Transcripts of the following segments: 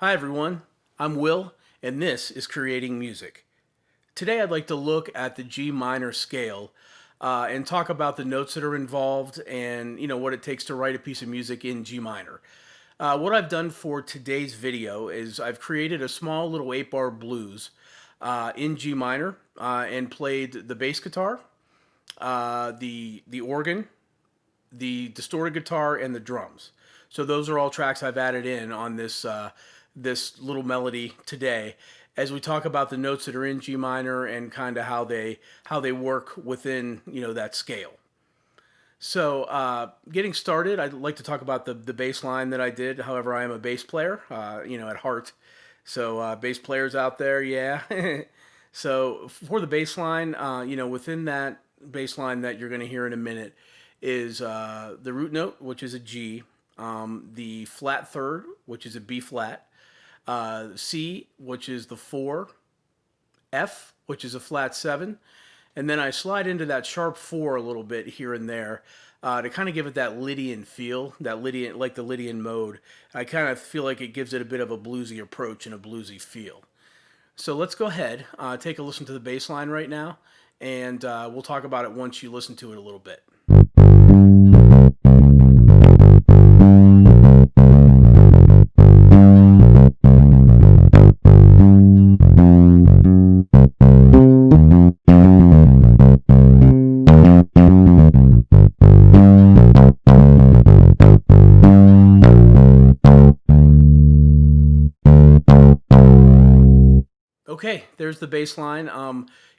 Hi everyone, I'm Will, and this is Creating Music. Today I'd like to look at the G minor scale and talk about the notes that are involved and what it takes to write a piece of music in G minor. What I've done for today's video is I've created a small little 8-bar blues in G minor and played the bass guitar, the organ, the distorted guitar, and the drums. So those are all tracks I've added in on this little melody today, as we talk about the notes that are in G minor and kind of how they work within that scale. So getting started, I'd like to talk about the bass line that I did. However, I am a bass player, at heart. So bass players out there, yeah. So for the bass line, within that bass line that you're going to hear in a minute is the root note, which is a G, the flat third, which is a B flat, C, which is the 4, F, which is a flat 7, and then I slide into that sharp 4 a little bit here and there to kind of give it that Lydian feel, that Lydian, like the Lydian mode. I kind of feel like it gives it a bit of a bluesy approach and a bluesy feel. So let's go ahead, take a listen to the bass line right now, and we'll talk about it once you listen to it a little bit. Okay, there's the bass line.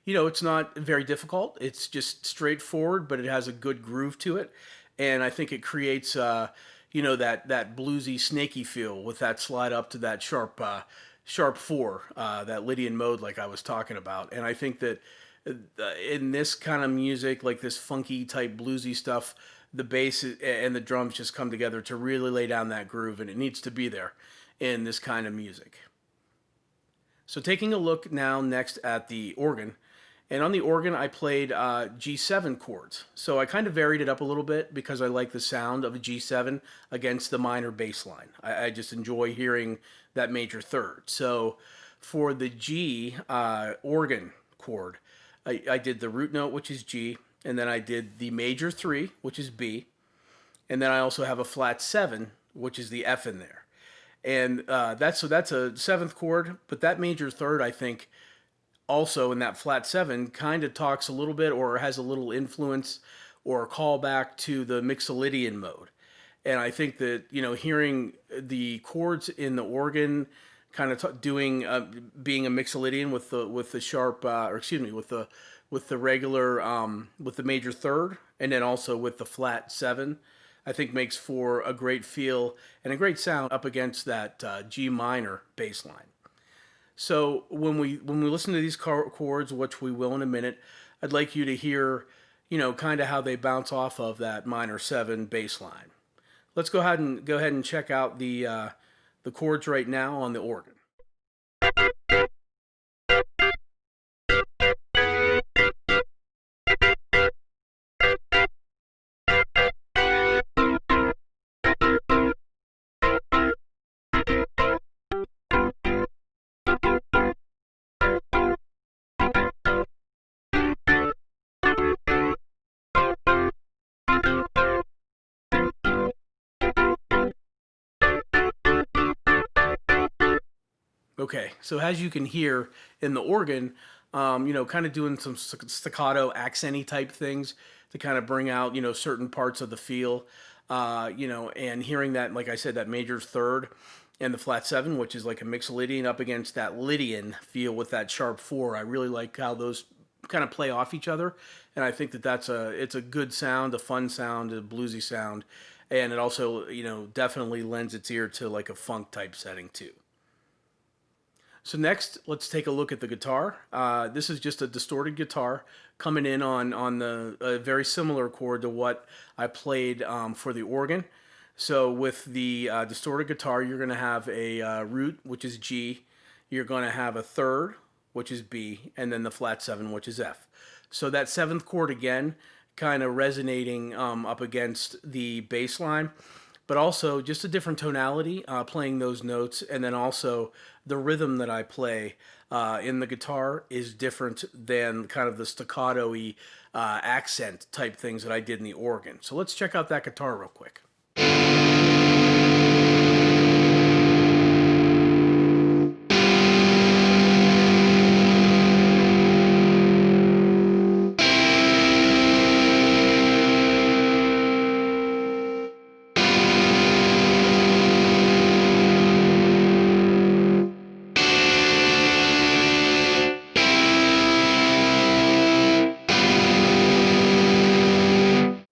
It's not very difficult. It's just straightforward, but it has a good groove to it, and I think it creates, that bluesy, snaky feel with that slide up to that sharp 4, that Lydian mode, like I was talking about. And I think that in this kind of music, like this funky type bluesy stuff, the bass and the drums just come together to really lay down that groove, and it needs to be there in this kind of music. So taking a look now next at the organ, and on the organ I played G7 chords. So I kind of varied it up a little bit because I like the sound of a G7 against the minor bass line. I just enjoy hearing that major third. So for the G organ chord, I did the root note, which is G, and then I did the major 3, which is B, and then I also have a flat 7, which is the F in there. And that's a seventh chord, but that major third, I think, also in that flat 7 kind of talks a little bit or has a little influence or a callback to the Mixolydian mode. And I think that hearing the chords in the organ kind of doing being a Mixolydian with the sharp or excuse me with the regular with the major third, and then also with the flat 7, I think makes for a great feel and a great sound up against that G minor bass line. So when we listen to these chords, which we will in a minute, I'd like you to hear, kind of how they bounce off of that minor 7 bass line. Let's go ahead and check out the chords right now on the organ. Okay, so as you can hear in the organ, kind of doing some staccato, accenty type things to kind of bring out, certain parts of the feel, and hearing that, like I said, that major third and the flat 7, which is like a Mixolydian up against that Lydian feel with that sharp 4. I really like how those kind of play off each other, and I think that it's a good sound, a fun sound, a bluesy sound, and it also, definitely lends its ear to like a funk type setting too. So next, let's take a look at the guitar. This is just a distorted guitar coming in on the very similar chord to what I played for the organ. So with the distorted guitar, you're going to have a root, which is G. You're going to have a third, which is B, and then the flat 7, which is F. So that 7th chord again, kind of resonating up against the bass line. but also just a different tonality playing those notes, and then also the rhythm that I play in the guitar is different than kind of the staccato-y accent type things that I did in the organ. So let's check out that guitar real quick.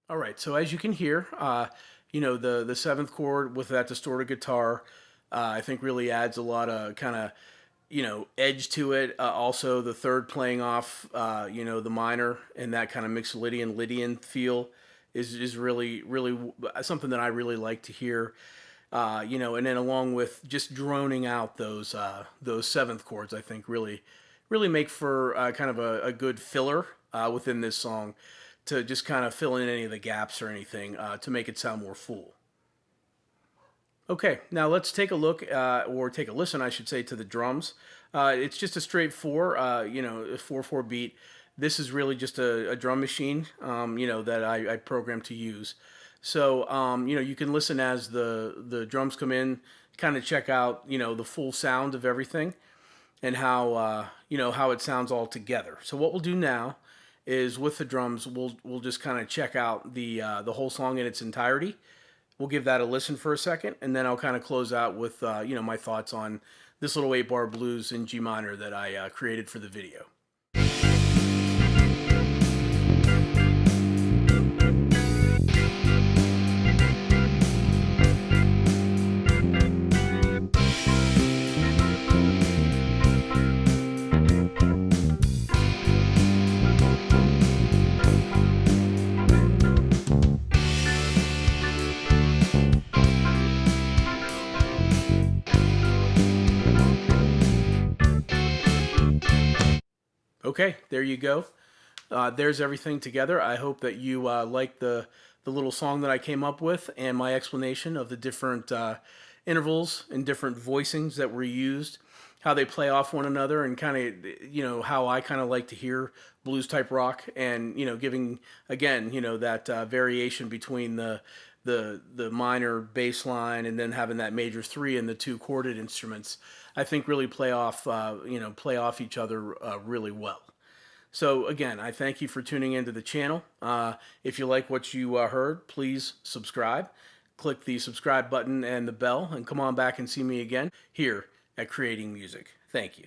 All right, so as you can hear, the seventh chord with that distorted guitar, I think really adds a lot of kind of edge to it. Also, the third playing off the minor and that kind of Mixolydian feel is really something that I really like to hear. And then along with just droning out those seventh chords, I think really make for kind of a good filler within this song to just kind of fill in any of the gaps or anything to make it sound more full. Okay, now let's take a look, or take a listen, I should say, to the drums. It's just a straight four, a 4/4 beat. This is really just a drum machine, that I programmed to use. So, you can listen as the drums come in, kind of check out, the full sound of everything and how it sounds all together. So what we'll do now is with the drums, we'll just kind of check out the whole song in its entirety. We'll give that a listen for a second, and then I'll kind of close out with my thoughts on this little 8-bar blues in G minor that I created for the video. Okay, there you go. There's everything together. I hope that you like the little song that I came up with and my explanation of the different intervals and different voicings that were used, how they play off one another, and kind of how I kind of like to hear blues type rock, and giving again that variation between the minor bass line and then having that major three and the two chorded instruments, I think really play off each other really well. So again, I thank you for tuning into the channel. If you like what you heard, please subscribe. Click the subscribe button and the bell, and come on back and see me again here at Creating Music. Thank you.